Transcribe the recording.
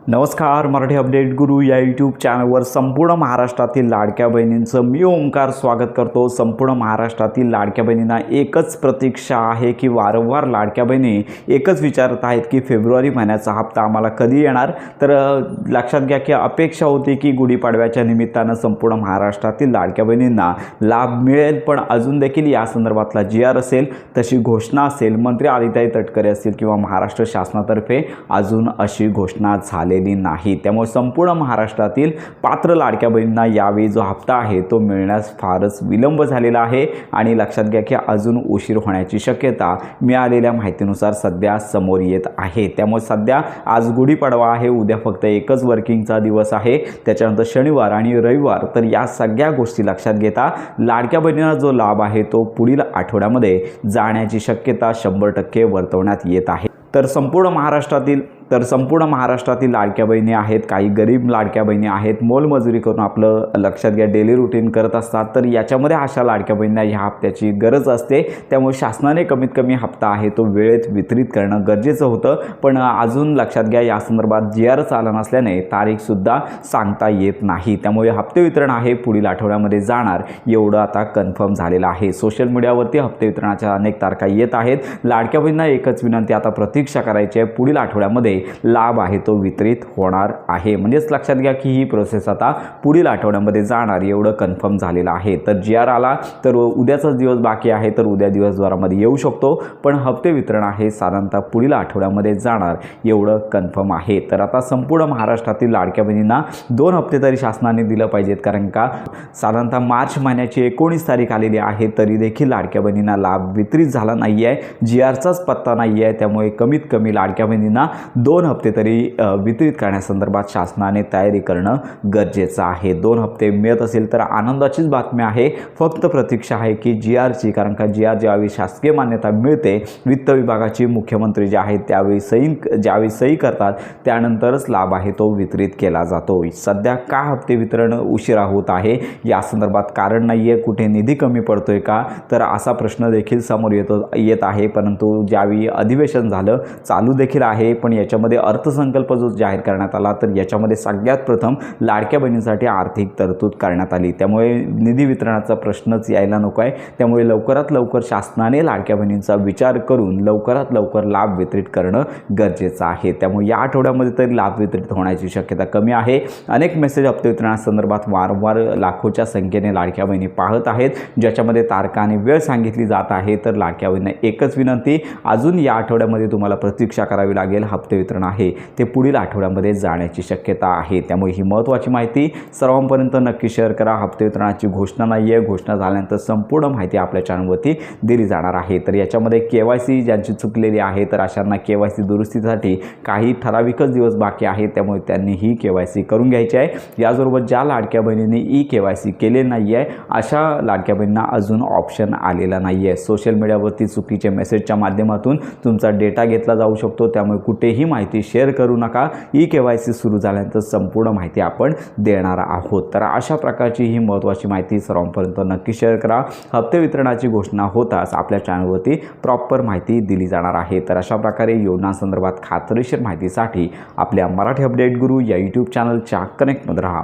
नमस्कार. मराठी अपडेट गुरु या यूट्यूब चॅनलवर संपूर्ण महाराष्ट्रातील लाडक्या बहिणींचं मी ओंकार स्वागत करतो. संपूर्ण महाराष्ट्रातील लाडक्या बहिणींना एकच प्रतीक्षा आहे की वारंवार लाडक्या बहिणी एकच विचारत आहेत की फेब्रुवारी महिन्याचा हप्ता आम्हाला कधी येणार. तर लक्षात घ्या की अपेक्षा होती की गुढीपाडव्याच्या निमित्तानं संपूर्ण महाराष्ट्रातील लाडक्या बहिणींना लाभ मिळेल, पण अजून देखील या संदर्भातला GR असेल, तशी घोषणा असेल, मंत्री आदित्य तटकरे असतील किंवा महाराष्ट्र शासनातर्फे अजून अशी घोषणा झाली नाही. त्यामुळे संपूर्ण महाराष्ट्रातील पात्र लाडक्या बहिणींना यावेळी जो हप्ता आहे तो मिळण्यास फारच विलंब झालेला आहे आणि लक्षात घ्या की अजून उशीर होण्याची शक्यता मिळालेल्या माहितीनुसार सध्या समोर येत आहे. त्यामुळे सध्या आज गुढीपाडवा आहे, उद्या फक्त एकच वर्किंगचा दिवस आहे, त्याच्यानंतर शनिवार आणि रविवार. तर या सगळ्या गोष्टी लक्षात घेता लाडक्या बहिणींना जो लाभ आहे तो पुढील आठवड्यामध्ये जाण्याची शक्यता 100% वर्तवण्यात येत आहे. तर संपूर्ण महाराष्ट्रातील लाडक्या बहिणी आहेत, काही गरीब लाडक्या बहिणी आहेत, मोलमजुरी करून आपलं लक्षात घ्या डेली रुटीन करत असतात. तर याच्यामध्ये अशा लाडक्या बहिणींना ह्या हप्त्याची गरज असते. त्यामुळे शासनाने कमीत कमी हप्ता आहे तो वेळेत वितरित करणं गरजेचं होतं, पण अजून लक्षात घ्या या संदर्भात GR आला नसल्याने तारीखसुद्धा सांगता येत नाही. त्यामुळे हप्ते वितरण आहे पुढील आठवड्यामध्ये जाणार एवढं आता कन्फर्म झालेलं आहे. सोशल मीडियावरती हप्ते वितरणाच्या अनेक तारखा येत आहेत. लाडक्या बहिणींना एकच विनंती, आता प्रतीक्षा करायची आहे, पुढील आठवड्यामध्ये लाभ आहे तो वितरित होणार आहे. म्हणजेच लक्षात घ्या की ही प्रोसेस आता पुढील आठवड्यामध्ये जाणार एवढं कन्फर्म झालेलं आहे. तर GR आला तर उद्याचाच दिवस बाकी आहे, तर उद्या दिवसभरामध्ये येऊ शकतो, पण हप्ते वितरण आहे साधारणतः पुढील आठवड्यामध्ये जाणार एवढं कन्फर्म आहे. तर आता संपूर्ण महाराष्ट्रातील लाडक्या बहिणींना 2 हप्ते तरी शासनाने दिलं पाहिजेत, कारण का साधारणतः मार्च महिन्याची 19 तारीख आलेली आहे, तरी देखील लाडक्या बहिणींना लाभ वितरित झाला नाही आहे, GRचाच पत्ता नाही आहे. त्यामुळे कमीत कमी लाडक्या बहिणींना 2 हप्ते तरी वितरित करण्यासंदर्भात शासनाने तयारी करणं गरजेचं आहे. 2 हप्ते मिळत असेल तर आनंदाचीच बातमी आहे. फक्त प्रतीक्षा आहे की GRची, कारण का GR ज्यावेळी शासकीय मान्यता मिळते, वित्त विभागाची मुख्यमंत्री जे आहेत ज्यावेळी सही करतात त्यानंतरच लाभ आहे तो वितरित केला जातो. सध्या का हप्ते वितरण उशिरा होत आहे या संदर्भात कारण नाही आहे, कुठे निधी कमी पडतोय का, तर असा प्रश्न देखील समोर येत आहे. परंतु ज्यावेळी अधिवेशन झालं चालू देखील आहे, पण याच्यामध्ये अर्थसंकल्प जो जाहीर करण्यात आला तर याच्यामध्ये सगळ्यात प्रथम लाडक्या बहिणींसाठी आर्थिक तरतूद करण्यात आली. त्यामुळे निधी वितरणाचा प्रश्नच यायला नको आहे. त्यामुळे लवकरात लवकर शासनाने लाडक्या बहिणींचा विचार करून लवकरात लवकर लाभ वितरित करणं गरजेचं आहे. त्यामुळे या आठवड्यामध्ये तरी लाभ वितरित होण्याची शक्यता कमी आहे. अनेक मेसेज हप्ते वितरणासंदर्भात वारंवार लाखोच्या संख्येने लाडक्या बहिणी पाहत आहेत, ज्याच्यामध्ये तारखा आणि वेळ सांगितली जात आहे. तर लाडक्या बहिणींना एकच विनंती, अजून या आठवड्यामध्ये तुम्हाला प्रतीक्षा करावी लागेल. हप्ते वितरण आहे ते पुढील आठवड्यामध्ये जाण्याची शक्यता आहे. त्यामुळे ही महत्त्वाची माहिती सर्वांपर्यंत नक्की शेअर करा. हप्ते वितरणाची घोषणा नाही आहे, घोषणा झाल्यानंतर संपूर्ण माहिती आपल्या चॅनलवरती दिली जाणार आहे. तर याच्यामध्ये KYC ज्यांची चुकलेली आहे तर अशांना KYC दुरुस्तीसाठी काही ठराविकच दिवस बाकी आहे, त्यामुळे त्यांनी ही KYC करून घ्यायची आहे. याचबरोबर ज्या लाडक्या बहिणींनी KYC केले नाही आहे अशा लाडक्या बहिणींना अजून ऑप्शन आलेला नाही आहे. सोशल मीडियावरती चुकीचे मेसेजच्या माध्यमातून तुमचा डेटा घेतला जाऊ शकतो, त्यामुळे कुठेही माहिती शेअर करू नका. KYC सुरू झाल्यानंतर संपूर्ण माहिती आपण देणार आहोत. तर अशा प्रकारची ही महत्त्वाची माहिती सर्वांपर्यंत नक्की शेअर करा. हप्ते वितरणाची घोषणा होताच आपल्या चॅनलवरती प्रॉपर माहिती दिली जाणार आहे. तर अशा प्रकारे योजनांसंदर्भात खात्रीशीर माहितीसाठी आपल्या मराठी अपडेट गुरु या यूट्यूब चॅनलच्या कनेक्टमध्ये राहा.